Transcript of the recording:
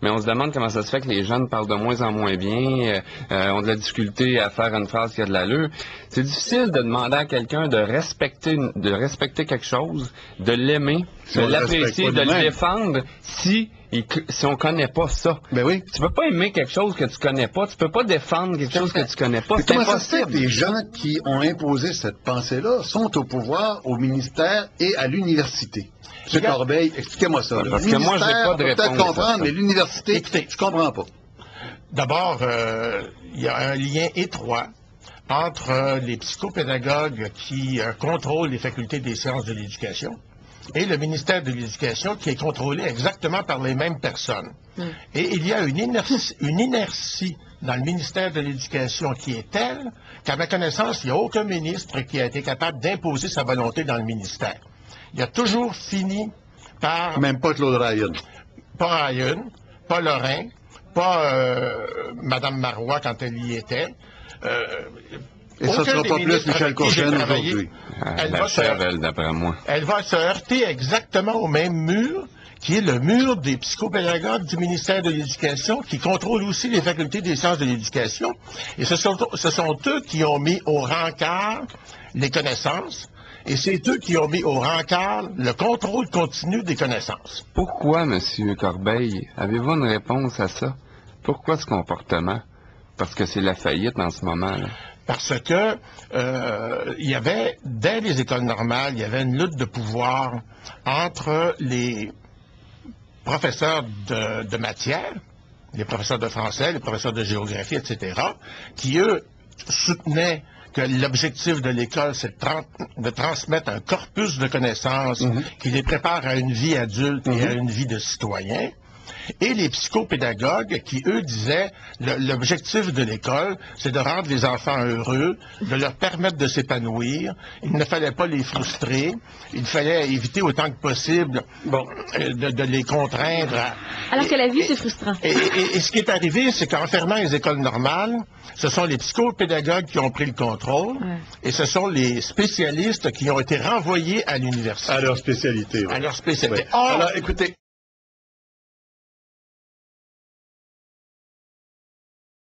mais on se demande comment ça se fait que les jeunes parlent de moins en moins bien, ont de la difficulté à faire une phrase qui a de l'allure. C'est difficile de demander à quelqu'un de respecter quelque chose, de l'aimer, de l'apprécier, de le défendre si on connaît pas ça. Ben oui. Tu peux pas aimer quelque chose que tu connais pas, tu peux pas défendre quelque chose que tu connais pas. C'est comment ça se fait impossible. que les gens qui ont imposé cette pensée-là sont au pouvoir, au ministère et à l'université? M. Corbeil, expliquez-moi ça. Là. Parce que moi, j'ai pas de réponse. Peut-être comprendre, mais l'université, je comprends pas. D'abord, il y a un lien étroit entre les psychopédagogues qui contrôlent les facultés des sciences de l'éducation et le ministère de l'Éducation qui est contrôlé exactement par les mêmes personnes. Et il y a une inertie dans le ministère de l'Éducation qui est telle qu'à ma connaissance, il n'y a aucun ministre qui a été capable d'imposer sa volonté dans le ministère. Il a toujours fini par... Même pas Claude Ryan. Pas Ryan, pas Lorrain, pas Mme Marois quand elle y était. Et ça ne sera pas plus Michel Courchaine aujourd'hui. D'après moi. Elle va se heurter exactement au même mur qui est le mur des psychopédagogues du ministère de l'Éducation, qui contrôle aussi les facultés des sciences de l'éducation. Et ce sont eux qui ont mis au rencard les connaissances, et c'est eux qui ont mis au rencard le contrôle continu des connaissances. Pourquoi, M. Corbeil, avez-vous une réponse à ça? Pourquoi ce comportement? Parce que c'est la faillite en ce moment, là. Parce que il y avait, dès les écoles normales, il y avait une lutte de pouvoir entre les professeurs de matière, les professeurs de français, les professeurs de géographie, etc., qui, eux, soutenaient que l'objectif de l'école, c'est de transmettre un corpus de connaissances qui les prépare à une vie adulte et à une vie de citoyen. Et les psychopédagogues qui, eux, disaient l'objectif de l'école, c'est de rendre les enfants heureux, de leur permettre de s'épanouir. Il ne fallait pas les frustrer. Il fallait éviter autant que possible de les contraindre. Alors que la vie, c'est frustrant. Et ce qui est arrivé, c'est qu'en fermant les écoles normales, ce sont les psychopédagogues qui ont pris le contrôle et ce sont les spécialistes qui ont été renvoyés à l'université. À leur spécialité. À leur spécialité. Alors, écoutez...